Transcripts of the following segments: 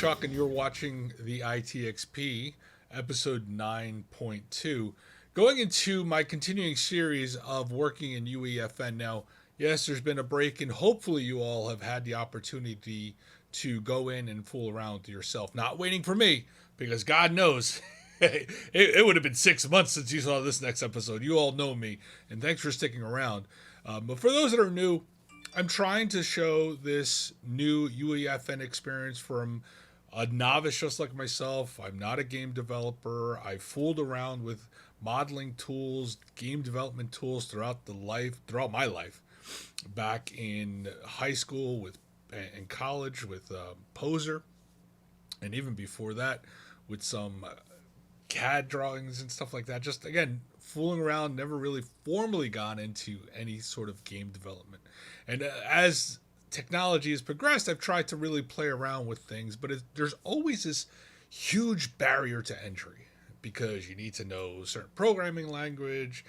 Chuck, and you're watching the ITXP, episode 9.2. Going into my continuing series of working in UEFN. Now, yes, there's been a break, and hopefully, you all have had the opportunity to go in and fool around with yourself. Not waiting for me, because God knows it would have been 6 months since you saw this next episode. You all know me, and thanks for sticking around. But for those that are new, I'm trying to show this new UEFN experience from a novice just like myself. I'm not a game developer. I fooled around with modeling tools, game development tools throughout my life, back in high school with and college with Poser, and even before that with some CAD drawings and stuff like that. Just again, fooling around, never really formally gone into any sort of game development. And as technology has progressed, I've tried to really play around with things, but there's always this huge barrier to entry because you need to know certain programming language,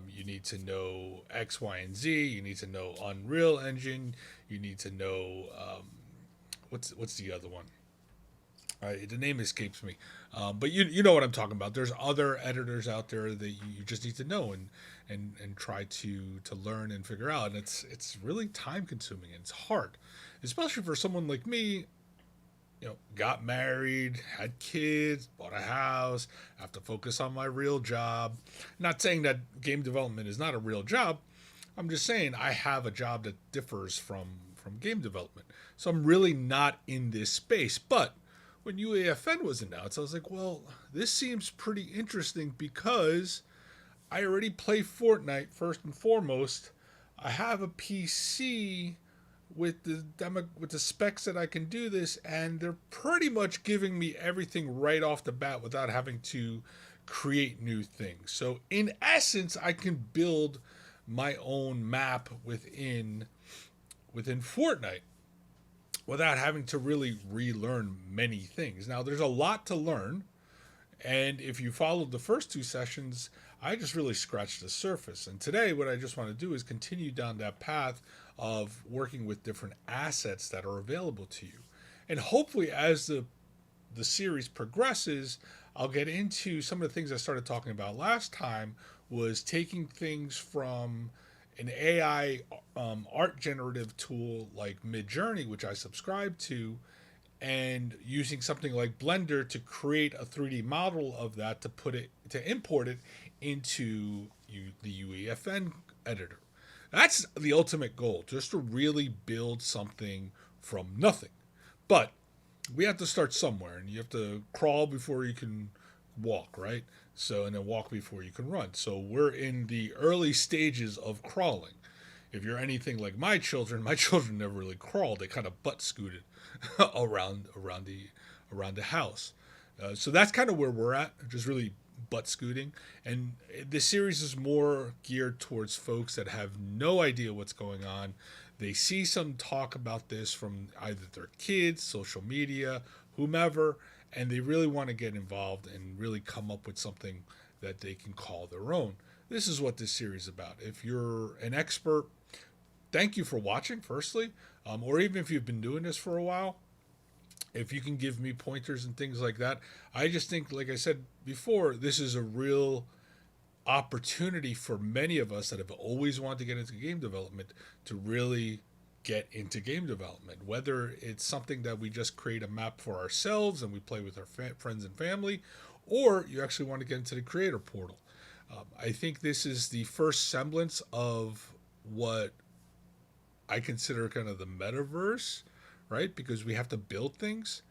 you need to know X, Y, and Z, you need to know Unreal Engine, you need to know what's the other one? The name escapes me, but you know what I'm talking about. There's other editors out there that you just need to know and try to learn and figure out. And it's really time consuming and it's hard, especially for someone like me. Got married, had kids, bought a house, have to focus on my real job. Not saying that game development is not a real job. I'm just saying I have a job that differs from game development. So I'm really not in this space, but when UEFN was announced, I was like, well, this seems pretty interesting because I already play Fortnite first and foremost. I have a PC with the specs that I can do this, and they're pretty much giving me everything right off the bat without having to create new things. So in essence, I can build my own map within Fortnite without having to really relearn many things. Now, there's a lot to learn, and if you followed the first two sessions, I just really scratched the surface. And today, what I just want to do is continue down that path of working with different assets that are available to you. And hopefully, as the series progresses, I'll get into some of the things I started talking about last time, was taking things from an AI art generative tool like Midjourney, which I subscribe to, and using something like Blender to create a 3D model of that to import it into the UEFN editor. That's the ultimate goal, just to really build something from nothing. But we have to start somewhere, and you have to crawl before you can walk, right? So, and then walk before you can run. So we're in the early stages of crawling. If you're anything like my children never really crawled. They kind of butt scooted around the house. So that's kind of where we're at, just really butt scooting. And this series is more geared towards folks that have no idea what's going on. They see some talk about this from either their kids, social media, whomever, and they really want to get involved and really come up with something that they can call their own. This is what this series is about. If you're an expert, thank you for watching, firstly, or even if you've been doing this for a while, if you can give me pointers and things like that. I just think, like I said before, this is a real opportunity for many of us that have always wanted to get into game development to really get into game development, whether it's something that we just create a map for ourselves and we play with our friends and family, or you actually want to get into the creator portal. I think this is the first semblance of what I consider kind of the metaverse, right? Because we have to build things.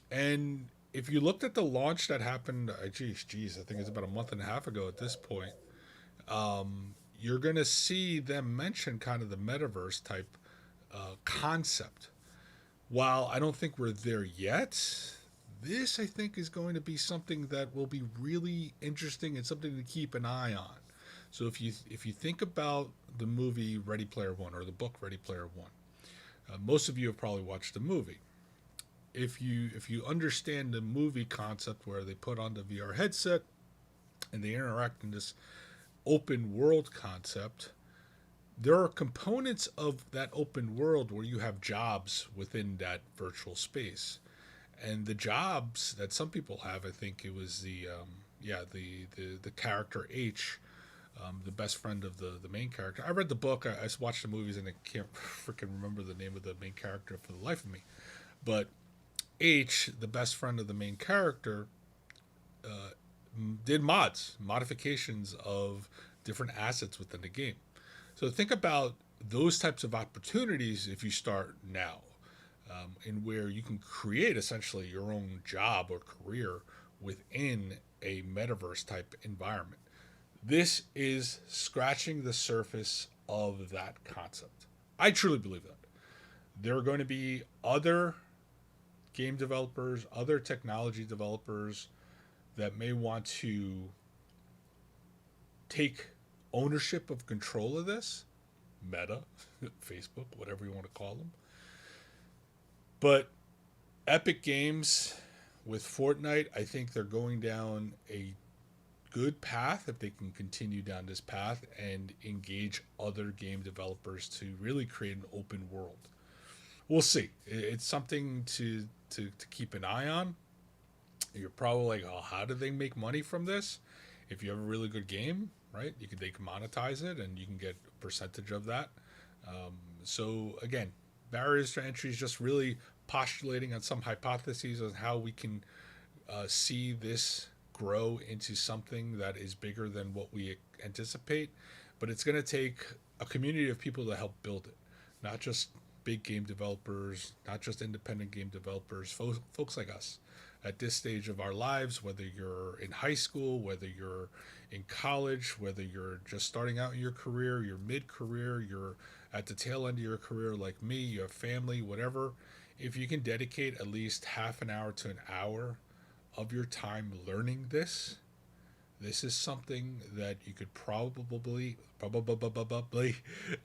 And if you looked at the launch that happened, I think it's about a month and a half ago at this point, you're going to see them mention kind of the metaverse type concept. While I don't think we're there yet, this I think is going to be something that will be really interesting and something to keep an eye on. So if you think about the movie Ready Player One or the book Ready Player One, most of you have probably watched the movie. If you understand the movie concept where they put on the VR headset and they interact in this open world concept, there are components of that open world where you have jobs within that virtual space. And the jobs that some people have, I think it was the character H, the best friend of the main character. I read the book, I watched the movies, and I can't freaking remember the name of the main character for the life of me. But H, the best friend of the main character, uh, did modifications of different assets within the game. So think about those types of opportunities if you start now, in where you can create essentially your own job or career within a metaverse type environment. This is scratching the surface of that concept. I truly believe that. There are going to be other game developers, other technology developers that may want to take ownership of control of this. Meta, Facebook, whatever you want to call them. But Epic Games with Fortnite, I think they're going down a good path if they can continue down this path and engage other game developers to really create an open world. We'll see. It's something to keep an eye on. You're probably like, oh, how do they make money from this? If you have a really good game, right? They can monetize it and you can get a percentage of that. So again, barriers to entry is just really postulating on some hypotheses on how we can see this grow into something that is bigger than what we anticipate. But it's going to take a community of people to help build it, not just big game developers, not just independent game developers, folks like us at this stage of our lives, whether you're in high school, whether you're in college, whether you're just starting out in your career, you're mid-career, you're at the tail end of your career like me, you have family, whatever. If you can dedicate at least half an hour to an hour of your time learning this is something that you could probably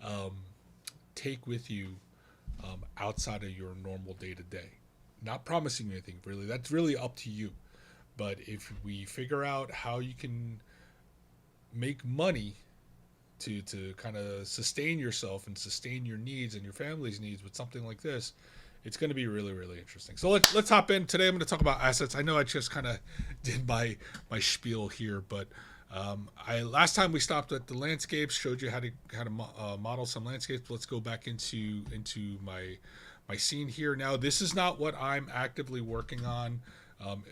um, take with you outside of your normal day to day. Not promising you anything, really. That's really up to you. But if we figure out how you can make money to kind of sustain yourself and sustain your needs and your family's needs with something like this, it's going to be really, really interesting. So let's hop in. Today I'm going to talk about assets. I know I just kind of did my spiel here, but I last time we stopped at the landscapes, showed you how to model some landscapes. Let's go back into my scene here. Now, this is not what I'm actively working on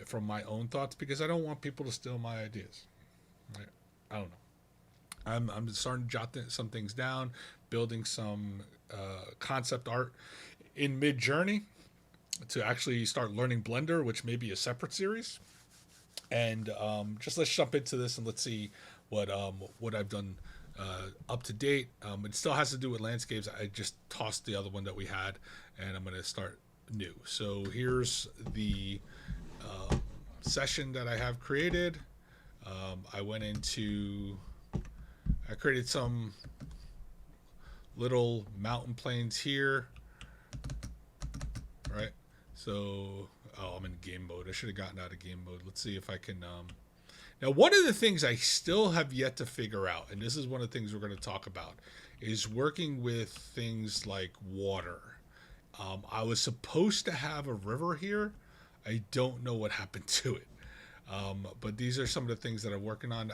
from my own thoughts because I don't want people to steal my ideas. I don't know. I'm starting to jot some things down, building some concept art in mid journey to actually start learning Blender, which may be a separate series. And just let's jump into this and let's see what I've done up to date. It still has to do with landscapes. I just tossed the other one that we had, and I'm going to start new. So here's the session that I have created. I created some little mountain plains here, right? So, I'm in game mode. I should have gotten out of game mode. Let's see if I can. Now, one of the things I still have yet to figure out, and this is one of the things we're going to talk about, is working with things like water. I was supposed to have a river here. I don't know what happened to it. But these are some of the things that I'm working on.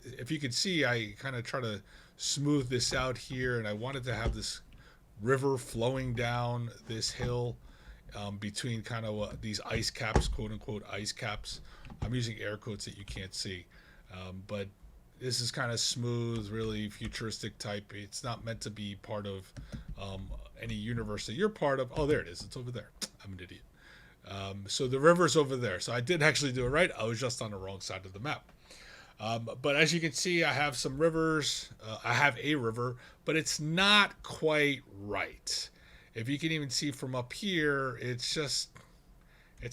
If you could see, I kind of try to smooth this out here, and I wanted to have this river flowing down this hill between kind of these ice caps, quote unquote ice caps. I'm using air quotes that you can't see, but this is kind of smooth, really futuristic type. It's not meant to be part of any universe that you're part of. Oh, there it is. It's over there. I'm an idiot. So the river's over there. So I did actually do it right. I was just on the wrong side of the map. But as you can see, I have some rivers. I have a river, but it's not quite right. If you can even see from up here, it's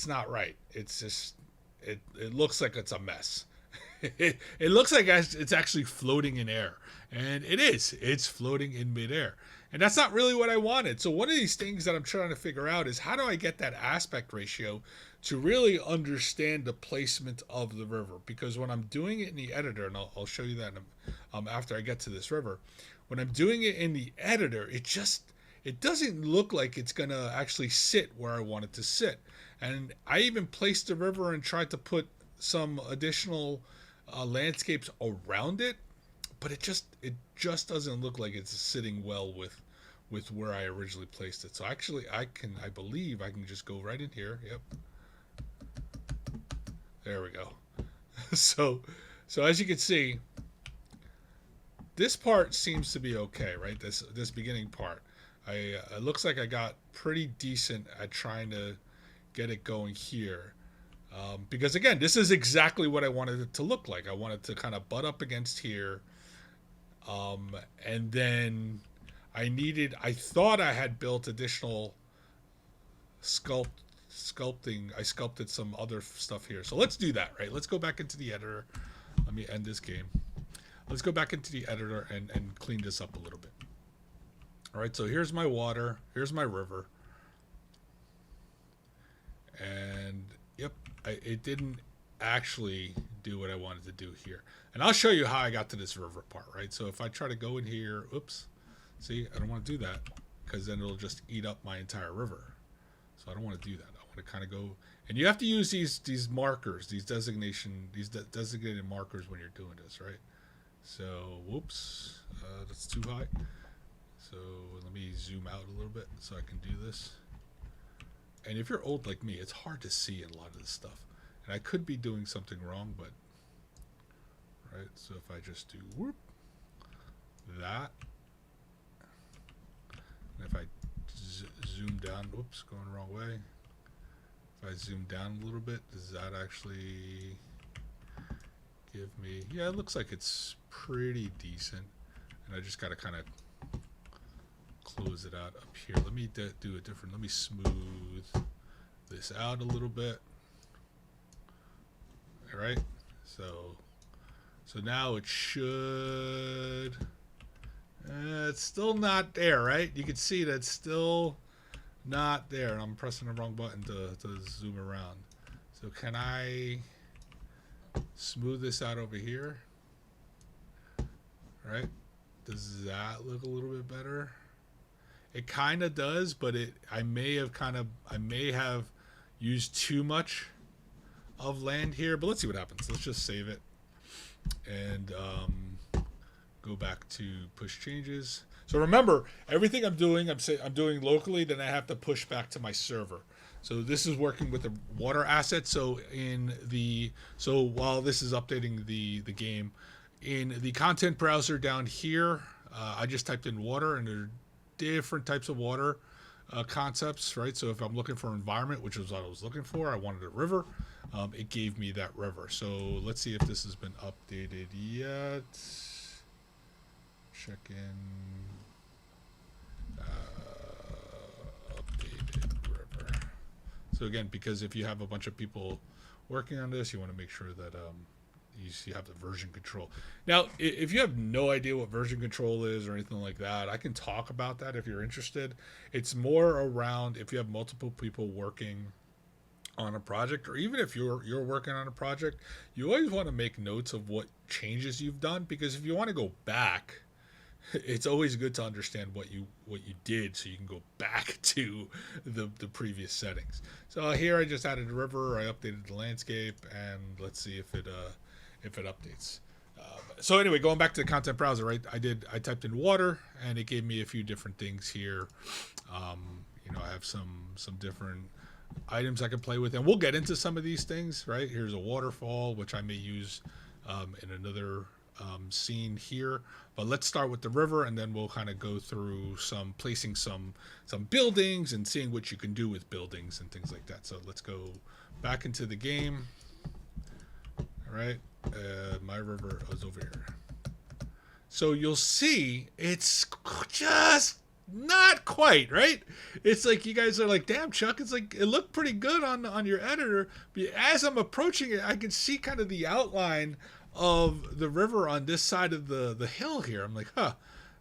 not right. It looks like it's a mess. It looks like it's actually floating in air. And it is. It's floating in midair. And that's not really what I wanted. So one of these things that I'm trying to figure out is how do I get that aspect ratio to really understand the placement of the river? Because when I'm doing it in the editor, and I'll show you that after I get to this river, when I'm doing it in the editor, it doesn't look like it's going to actually sit where I want it to sit. And I even placed the river and tried to put some additional landscapes around it, but it just doesn't look like it's sitting well with where I originally placed it. So actually, I believe I can just go right in here. Yep, there we go. so so as you can see, this part seems to be okay, right? This beginning part, it looks like I got pretty decent at trying to get it going here. Because again, this is exactly what I wanted it to look like. I wanted to kind of butt up against here, and then I thought I had built additional sculpting. I sculpted some other stuff here. So let's do that, right? Let's go back into the editor. Let me end this game. Let's go back into the editor and clean this up a little bit. All right, so here's my water. Here's my river. And yep, it didn't actually do what I wanted to do here. And I'll show you how I got to this river part, right? So if I try to go in here, oops, see, I don't want to do that because then it'll just eat up my entire river. So I don't want to do that. I want to kind of go, and you have to use these markers, these designated markers when you're doing this, right? So, whoops, that's too high. So let me zoom out a little bit so I can do this. And if you're old like me, it's hard to see a lot of this stuff. And I could be doing something wrong, but, right, so if I just do whoop, that, and if I zoom down, whoops, going the wrong way. If I zoom down a little bit, does that actually give me, yeah, it looks like it's pretty decent. And I just got to kind of close it out up here. Let me do it different. Let me smooth this out a little bit. All right, so now it should, it's still not there, right? You can see that it's still not there. I'm pressing the wrong button to zoom around. So can I smooth this out over here? All right, does that look a little bit better? It kind of does, but I may have used too much of land here, but let's see what happens. Let's just save it and go back to push changes. So remember, everything I'm doing locally, then I have to push back to my server. So this is working with the water asset. So while this is updating the game, in the content browser down here, I just typed in water, and there are different types of water concepts, right? So if I'm looking for environment, which is what I was looking for, I wanted a river. It gave me that river. So let's see if this has been updated yet. Check in. Updated river. So again, because if you have a bunch of people working on this, you want to make sure that you have the version control. Now, if you have no idea what version control is or anything like that, I can talk about that if you're interested. It's more around if you have multiple people working on a project, or even if you're working on a project, you always want to make notes of what changes you've done, because if you want to go back, it's always good to understand what you did so you can go back to the previous settings. So here I just added a river, I updated the landscape, and let's see if it updates. So anyway, going back to the content browser, right? I typed in water, and it gave me a few different things here. I have some different items I can play with, and we'll get into some of these things, right? Here's a waterfall, which I may use in another scene here, but let's start with the river, and then we'll kind of go through placing some buildings and seeing what you can do with buildings and things like that. So let's go back into the game. All right, my river is over here. So you'll see it's just not quite right. It's like you guys are like, damn, Chuck, it's like it looked pretty good on your editor, but as I'm approaching it, I can see kind of the outline of the river on this side of the hill here. I'm like,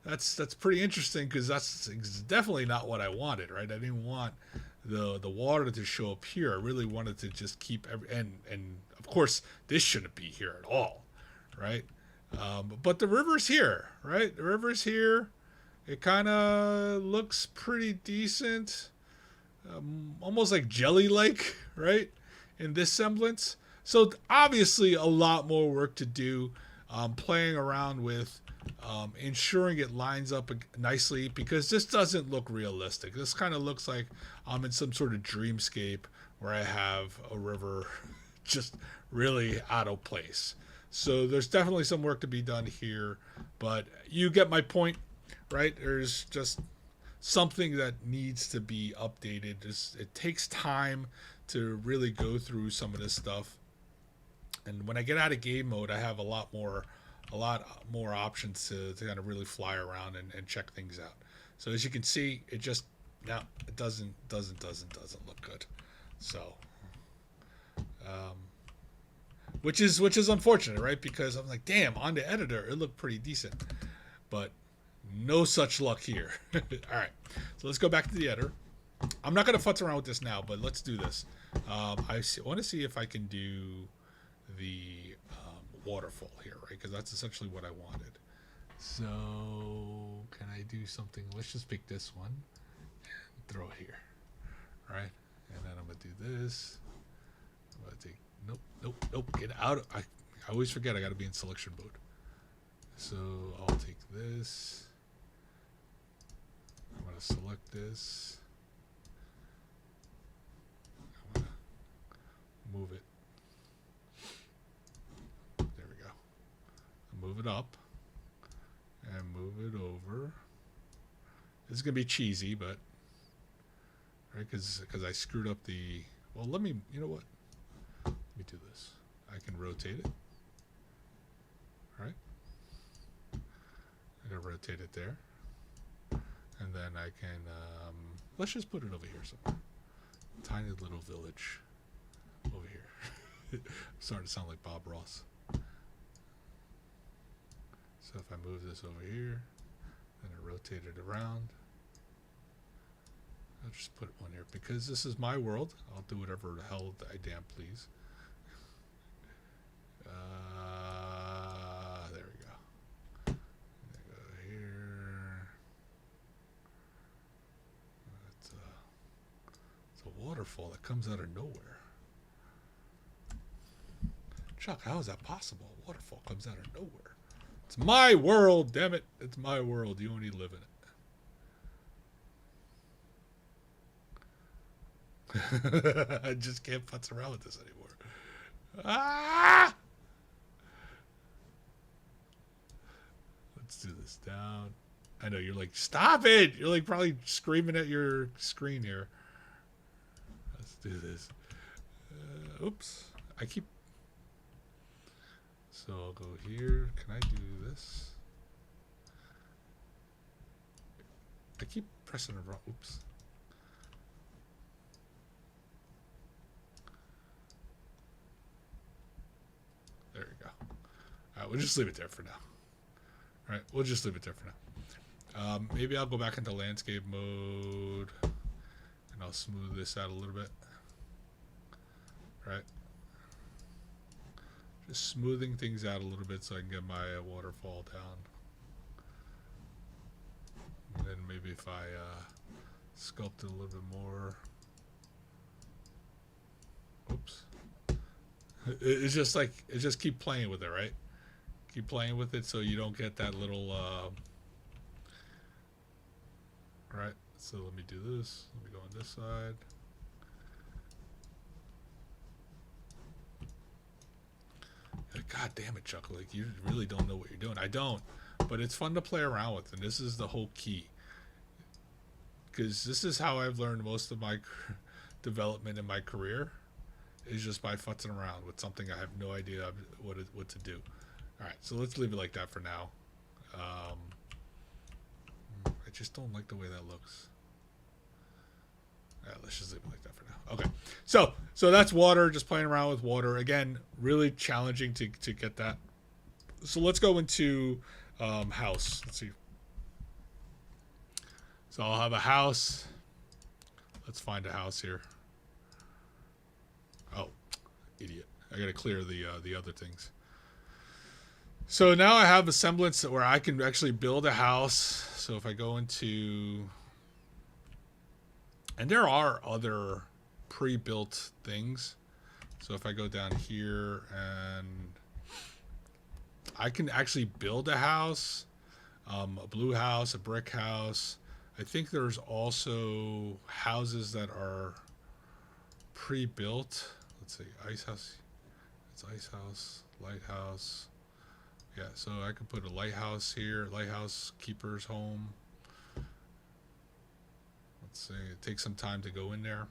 that's pretty interesting, because that's definitely not what I wanted, right? I didn't want the water to show up here. I really wanted to just keep and of course this shouldn't be here at all, right? But the river's here, right? The river's here. It kind of looks pretty decent, almost like jelly-like, right? In this semblance. So obviously a lot more work to do, playing around with, ensuring it lines up nicely, because this doesn't look realistic. This kind of looks like I'm in some sort of dreamscape where I have a river just really out of place. So there's definitely some work to be done here, but you get my point, right? There's just something that needs to be updated. It takes time to really go through some of this stuff. And when I get out of game mode, I have a lot more options to kind of really fly around and check things out. So as you can see, it just now it doesn't look good. So, um, which is unfortunate, right? Because I'm like, damn, on the editor it looked pretty decent, but no such luck here. All right, so let's go back to the editor. I'm not gonna futz around with this now, but let's do this. Want to see if I can do the waterfall here, right? Because that's essentially what I wanted. So can I do something? Let's just pick this one and throw it here, right? And then I'm gonna do this. I'm gonna take nope. Get out! I always forget I gotta be in selection mode. So I'll take this. I'm gonna select this. I'm gonna move it. There we go. Move it up and move it over. This is gonna be cheesy, but right, because I screwed up the. Well, let me. You know what? Let me do this. I can rotate it. Right. I'm gonna rotate it there, and then I can. Let's just put it over here somewhere. Tiny little village over here. Starting to sound like Bob Ross. So if I move this over here, then I rotate it around. I'll just put one here because this is my world. I'll do whatever the hell I damn please. There we go. Go here. It's a waterfall that comes out of nowhere. Chuck, how is that possible? A waterfall comes out of nowhere. It's my world, damn it. It's my world. You only live in it. I just can't putz around with this anymore. Ah! Let's do this down. I know you're like, stop it! You're like probably screaming at your screen here. Let's do this. Oops. I keep... So I'll go here. Can I do this? I keep pressing the wrong. Oops. There we go. All right, we'll just leave it there for now. All right, we'll just leave it there for now. Maybe I'll go back into landscape mode, and I'll smooth this out a little bit. Right. Just smoothing things out a little bit so I can get my waterfall down. And then maybe if I sculpt it a little bit more. Oops. It's just like, just keep playing with it, right? Keep playing with it so you don't get that little, right? So let me do this. Let me go on this side. God damn it, Chuck. Like, you really don't know what you're doing. I don't. But it's fun to play around with, and this is the whole key. Because this is how I've learned most of my development in my career, is just by futzing around with something I have no idea what to do. Alright, so let's leave it like that for now. I just don't like the way that looks. Alright, let's just leave it like that for now. Okay, so that's water, just playing around with water. Again, really challenging to get that. So let's go into house. Let's see. So I'll have a house. Let's find a house here. Oh, idiot. I gotta clear the other things. So now I have a semblance where I can actually build a house. So if I go into, and there are other pre-built things. So if I go down here and I can actually build a house, a blue house, a brick house. I think there's also houses that are pre-built. Let's see, ice house. It's ice house, lighthouse. Yeah, so I could put a lighthouse here, lighthouse keeper's home. Let's see, it takes some time to go in there.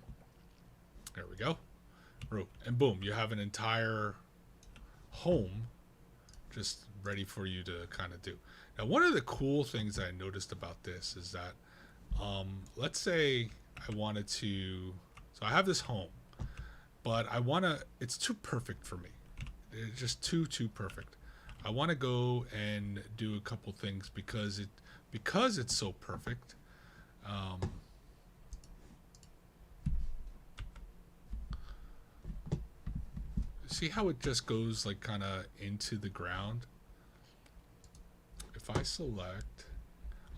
There we go. And boom, you have an entire home just ready for you to kind of do. Now, one of the cool things that I noticed about this is that, let's say I wanted to, so I have this home, but I want to, it's too perfect for me. It's just too perfect. I want to go and do a couple things because it's so perfect. See how it just goes like kind of into the ground? If I select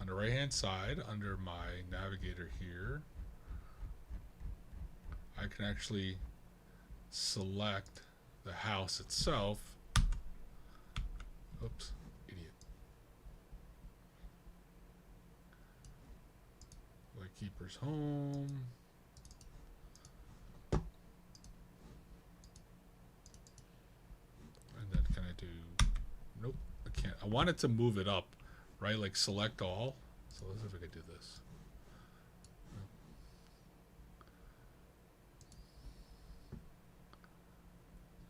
on the right hand side under my navigator here, I can actually select the house itself. Oops, idiot. Lightkeeper's home. And then can I do, nope, I can't. I wanted to move it up, right? Like select all. So let's see if I can do this.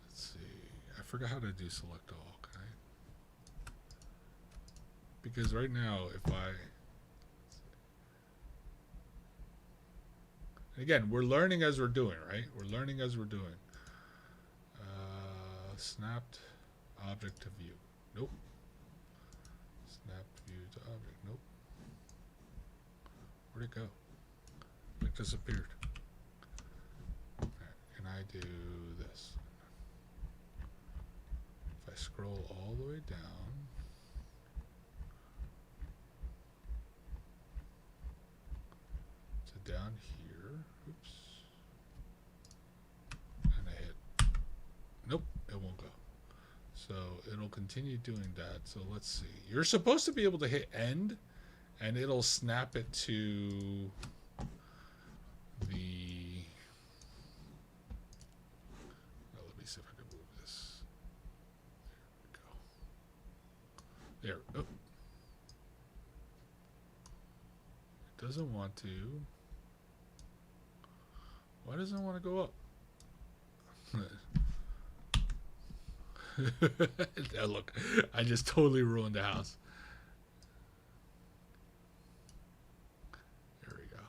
Let's see. I forgot how to do select all. Can I? Because right now, if I, again, we're learning as we're doing, right? We're learning as we're doing. Snapped object to view. Nope. Snapped view to object. Nope. Where'd it go? It disappeared. Right, can I do this? If I scroll all the way down, to down here, oops, and I hit, nope, it won't go. So it'll continue doing that. So let's see. You're supposed to be able to hit end, and it'll snap it to the. Oh, let me see if I can move this. There we go. There. Oh. It doesn't want to. Why doesn't it want to go up? Now look, I just totally ruined the house. There we go.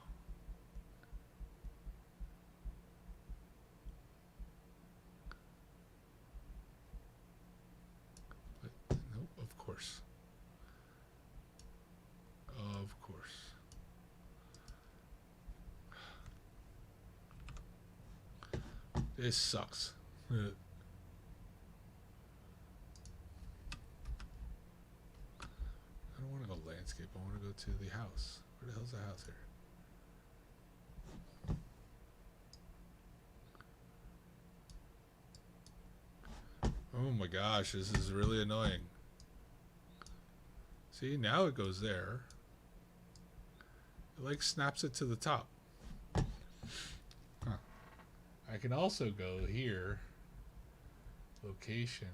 But, nope, of course. Of course. This sucks. I don't want to go landscape. I want to go to the house. Where the hell's the house here? Oh my gosh, this is really annoying. See, now it goes there. It like snaps it to the top. Huh. I can also go here. Location.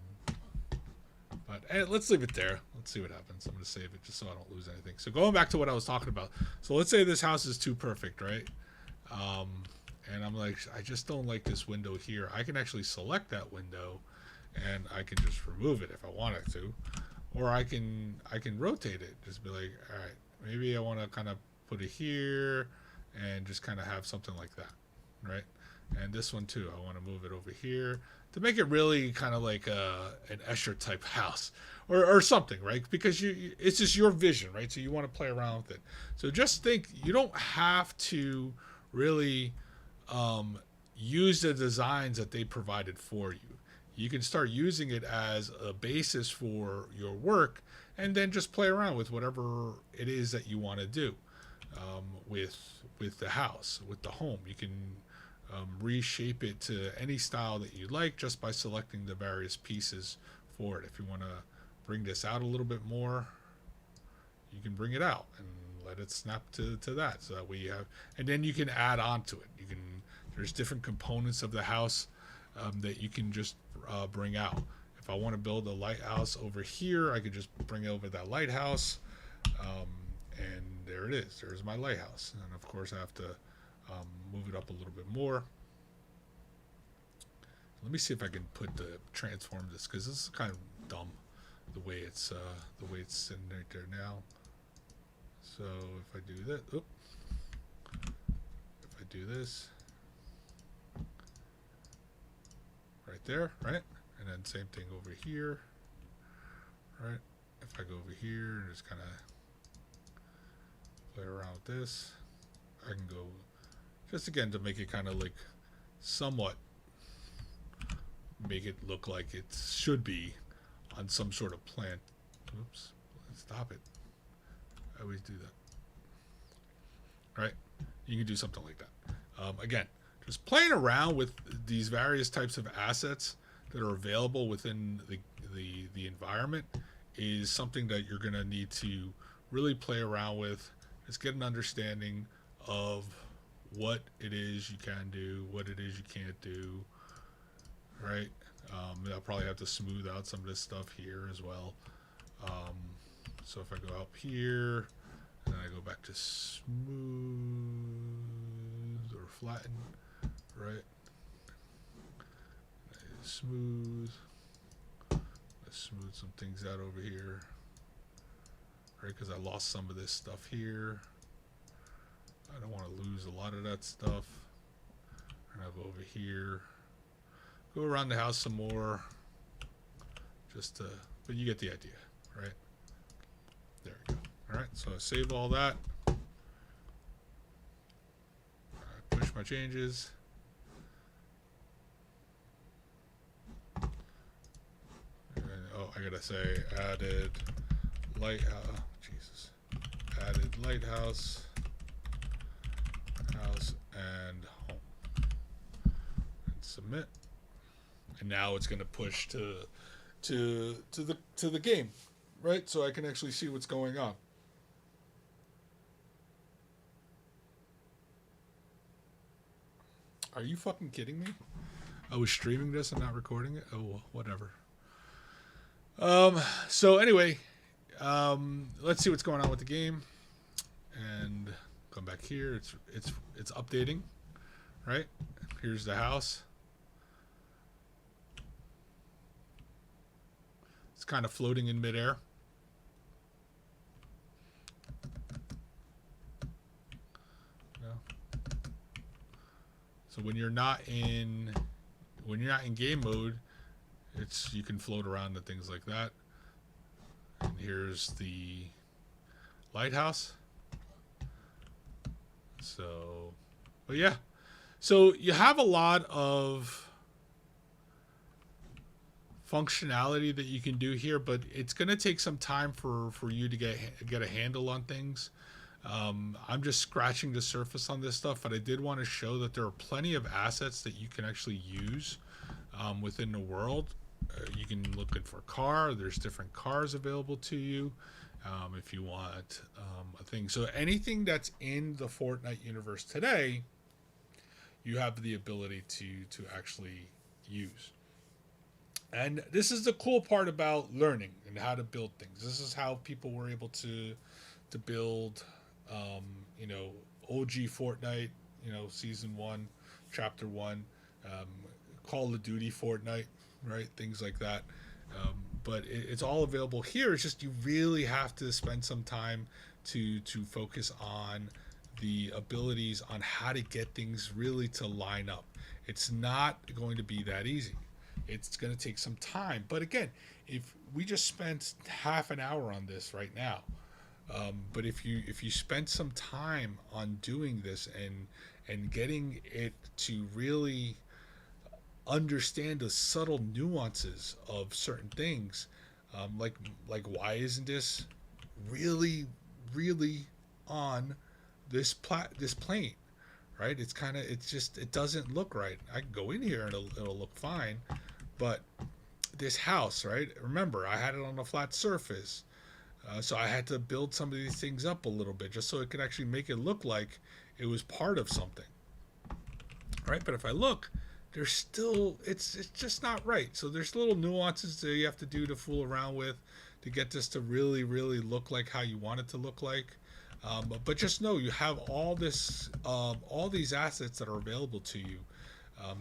But let's leave it there. Let's see what happens. I'm going to save it just so I don't lose anything. So going back to what I was talking about. So let's say this house is too perfect, right? And I'm like, I just don't like this window here. I can actually select that window, and I can just remove it if I wanted to. Or I can rotate it. Just be like, all right, maybe I want to kind of put it here and just kind of have something like that, right? And this one too, I want to move it over here to make it really kind of like an Escher type house or something, right? Because it's just your vision, right? So you want to play around with it. So just think, you don't have to really use the designs that they provided for you. you can start using it as a basis for your work, and then just play around with whatever it is that you want to do with the house, with the home. You can reshape it to any style that you like just by selecting the various pieces for it. If you want to bring this out a little bit more, you can bring it out and let it snap to that, so that way you have, and then you can add on to it. There's different components of the house that you can just bring out. If I want to build a lighthouse over here, I could just bring over that lighthouse, and there it is. There's my lighthouse. And of course I have to move it up a little bit more. Let me see if I can transform this, because this is kind of dumb the way it's sitting right there now. So if I do that, if I do this right there, right, and then same thing over here, right. If I go over here and just kind of play around with this, I can go just again to make it kind of like somewhat make it look like it should be on some sort of plant. Oops, stop it. I always do that. Right? You can do something like that. Again, just playing around with these various types of assets that are available within the environment is something that you're going to need to really play around with. Just get an understanding of what it is you can do, what it is you can't do, right? I'll probably have to smooth out some of this stuff here as well. So if I go up here and then I go back to smooth or flatten, right? Smooth. Let's smooth some things out over here, right? Because I lost some of this stuff here. I don't want to lose a lot of that stuff. And I'll go over here, go around the house some more, but you get the idea, right? There we go. All right, so I save all that. I push my changes. I gotta say added lighthouse. Jesus, added lighthouse, house, and home, and submit. And now it's gonna push to the game, right? So I can actually see what's going on. Are you fucking kidding me? I was streaming this and not recording it. Oh, whatever. So anyway, let's see what's going on with the game, and come back here. It's updating, right? Here's the house. It's kind of floating in midair. So when you're not in game mode, you can float around and things like that. And here's the lighthouse. So, but yeah. So you have a lot of functionality that you can do here, but it's going to take some time for you to get a handle on things. I'm just scratching the surface on this stuff, but I did want to show that there are plenty of assets that you can actually use within the world. You can look at for car. There's different cars available to you if you want a thing. So anything that's in the Fortnite universe today, you have the ability to actually use. And this is the cool part about learning and how to build things. This is how people were able to build, OG Fortnite, Season 1, Chapter 1, Call of Duty Fortnite, right? Things like that. But it's all available here. It's just you really have to spend some time to focus on the abilities on how to get things really to line up. It's not going to be that easy. It's going to take some time. But again, if we just spent half an hour on this right now, but if you spent some time on doing this and getting it to really understand the subtle nuances of certain things, like why isn't this really really on this plane, right? It's just it doesn't look right. I can go in here and it'll look fine, but this house, right? Remember, I had it on a flat surface, so I had to build some of these things up a little bit just so it could actually make it look like it was part of something, right? But if I look, there's still it's just not right. So there's little nuances that you have to do to fool around with to get this to really really look like how you want it to look like. But just know you have all these assets that are available to you,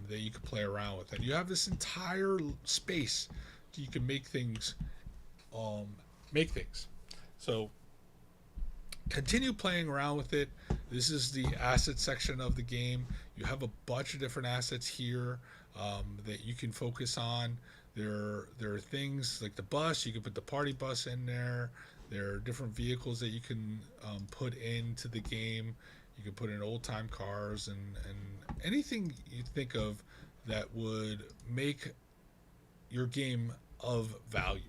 that you can play around with, and you have this entire space so you can um, make things. So continue playing around with it. This is the asset section of the game. You have a bunch of different assets here, that you can focus on. There are things like the bus. You can put the party bus in there. There are different vehicles that you can put into the game. You can put in old time cars and anything you think of that would make your game of value.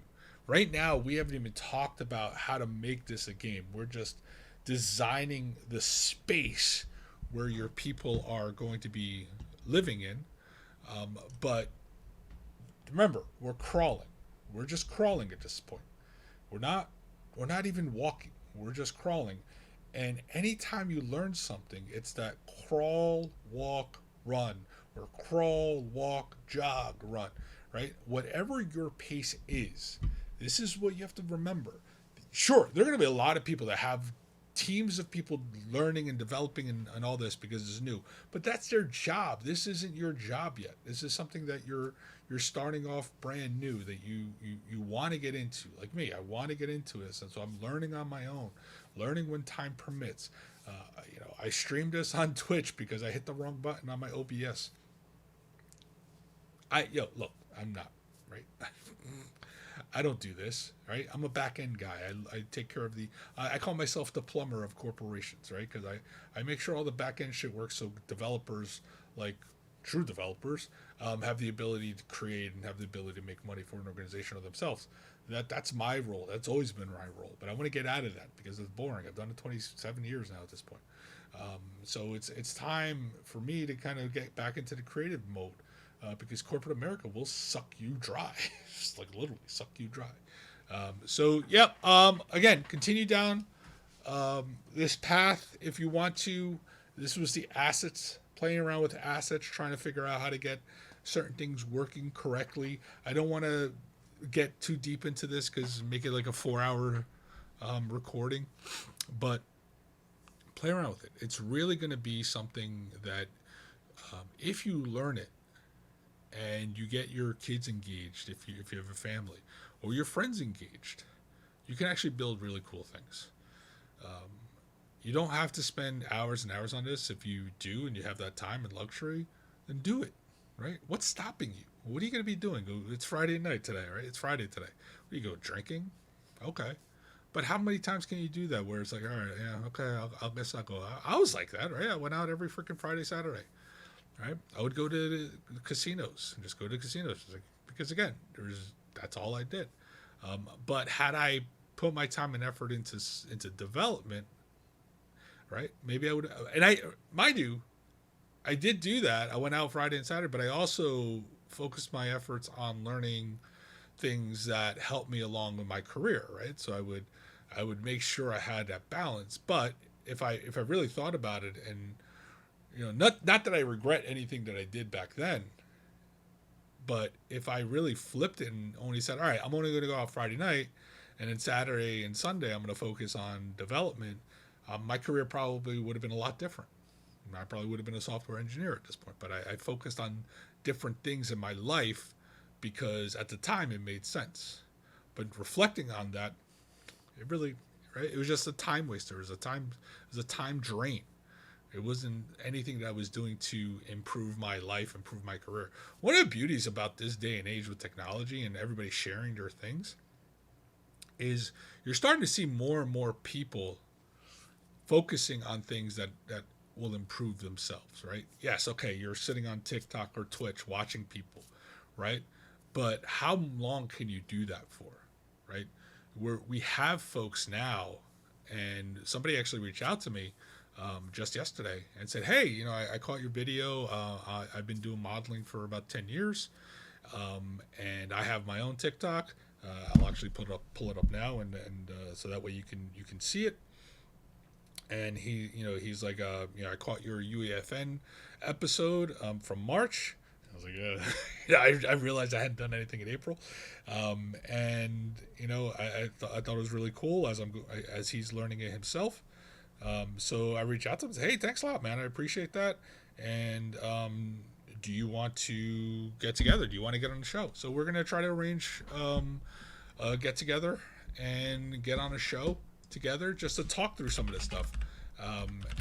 Right now, we haven't even talked about how to make this a game. We're just designing the space where your people are going to be living in. But remember, we're crawling. We're just crawling at this point. We're not we're not even walking. We're just crawling. And anytime you learn something, it's that crawl, walk, run, or crawl, walk, jog, run, right? Whatever your pace is, this is what you have to remember. Sure, there are going to be a lot of people that have teams of people learning and developing and all this because it's new, but that's their job. This isn't your job yet. This is something that you're starting off brand new that you want to get into. Like me, I want to get into this, and so I'm learning on my own, learning when time permits. I streamed this on Twitch because I hit the wrong button on my OBS. Look, I'm not right. I don't do this, right? I'm a back end guy. I take care of I call myself the plumber of corporations, right? Because I make sure all the back end shit works so developers, like true developers, have the ability to create and have the ability to make money for an organization or themselves. That's my role. That's always been my role. But I want to get out of that because it's boring. I've done it 27 years now at this point. So it's time for me to kind of get back into the creative mode. Because corporate America will suck you dry, just like literally suck you dry. Again, continue down this path if you want to. This was the assets, playing around with assets, trying to figure out how to get certain things working correctly. I don't want to get too deep into this because make it like a 4-hour recording, but play around with it. It's really going to be something that if you learn it, and you get your kids engaged if you have a family or your friends engaged, you can actually build really cool things. You don't have to spend hours and hours on this. If you do and you have that time and luxury, then do it, right? What's stopping you? What are you going to be doing? It's Friday night today, right? It's Friday today. Where you go drinking? Okay. But how many times can you do that where it's like, all right, yeah, okay, I'll guess I'll go. I was like that, right? I went out every freaking Friday, Saturday. Right, I would go to the casinos and just go to casinos because again, that's all I did. But had I put my time and effort into development, right? Maybe I would. And mind you, I did do that. I went out Friday and Saturday, but I also focused my efforts on learning things that helped me along with my career, right? So I would make sure I had that balance. But if I really thought about it and not that I regret anything that I did back then, but if I really flipped it and only said, all right, I'm only going to go out Friday night, and then Saturday and Sunday I'm going to focus on development, my career probably would have been a lot different. I probably would have been a software engineer at this point, but I focused on different things in my life because at the time it made sense. But reflecting on that, it really, right? It was just a time waster. It was a time drain. It wasn't anything that I was doing to improve my life, improve my career. One of the beauties about this day and age with technology and everybody sharing their things is you're starting to see more and more people focusing on things that will improve themselves, right? Yes, okay, you're sitting on TikTok or Twitch watching people, right? But how long can you do that for, right? We have folks now, and somebody actually reached out to me just yesterday and said, "Hey, I caught your video. I've been doing modeling for about 10 years, and I have my own TikTok. I'll actually pull it up now, and so that way you can see it." And he's like, I caught your UEFN episode from March. I was like, yeah, I realized I hadn't done anything in April, and I thought it was really cool as he's learning it himself. So I reached out to him and said, "Hey, thanks a lot, man. I appreciate that. And do you want to get together? Do you want to get on the show?" So we're gonna try to arrange a get together and get on a show together just to talk through some of this stuff,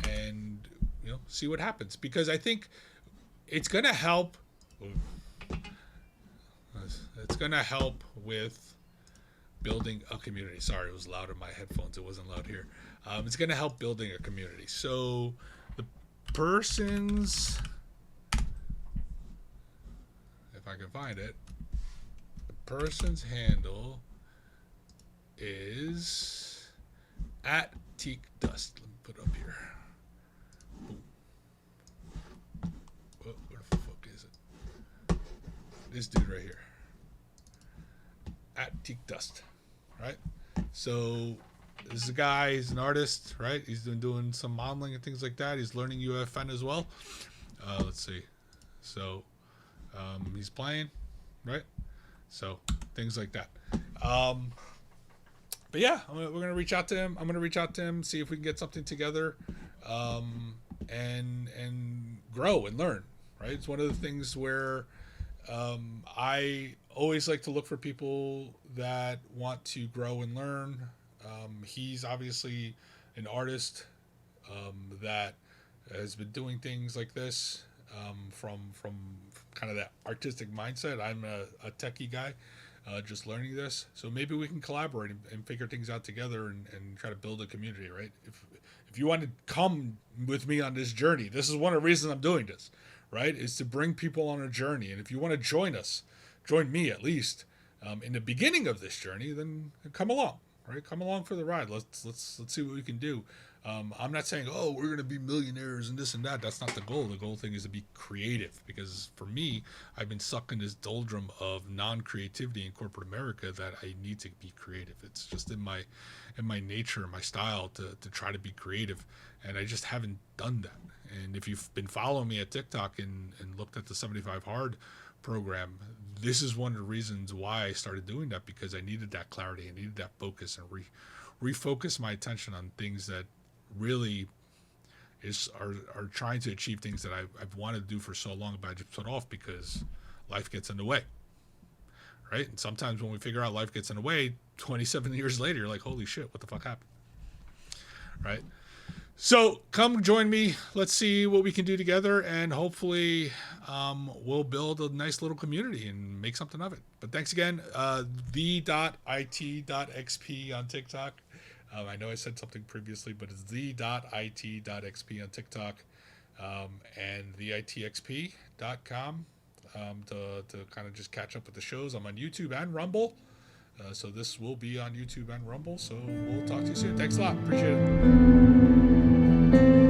and see what happens, because I think it's gonna help. It's gonna help with building a community. Sorry, it was loud in my headphones. It wasn't loud here. It's gonna help building a community. So the person's, if I can find it, the person's handle is at Teak Dust. Let me put it up here. Boom. Where the fuck is it? This dude right here. At Teak Dust. Right? So this is a guy, he's an artist, right? He's been doing some modeling and things like that. He's learning UEFN as well. Let's see. So he's playing, right? So things like that. But yeah, we're gonna reach out to him. I'm gonna reach out to him, see if we can get something together, and grow and learn. Right? It's one of the things where I always like to look for people that want to grow and learn. He's obviously an artist that has been doing things like this from kind of that artistic mindset. I'm a techie guy, just learning this. So maybe we can collaborate and figure things out together and try to build a community, right? If you want to come with me on this journey, this is one of the reasons I'm doing this, right? Is to bring people on a journey. And if you want to join us, join me at least in the beginning of this journey, then come along, right? Come along for the ride. Let's see what we can do. I'm not saying, oh, we're going to be millionaires and this and that. That's not the goal. The goal thing is to be creative, because for me, I've been stuck in this doldrum of non-creativity in corporate America that I need to be creative. It's just in my nature, my style to try to be creative, and I just haven't done that. And if you've been following me at TikTok and looked at the 75 Hard program, this is one of the reasons why I started doing that, because I needed that clarity. I needed that focus and refocus my attention on things that really are trying to achieve things that I've wanted to do for so long, but I just put off because life gets in the way, right? And sometimes when we figure out life gets in the way, 27 years later, you're like, holy shit, what the fuck happened, right? So come join me. Let's see what we can do together, and hopefully we'll build a nice little community and make something of it. But thanks again. The.it.xp on TikTok. I know I said something previously, but it's the.it.xp on TikTok, and theitxp.com to kind of just catch up with the shows. I'm on YouTube and Rumble. So this will be on YouTube and Rumble. So we'll talk to you soon. Thanks a lot. Appreciate it.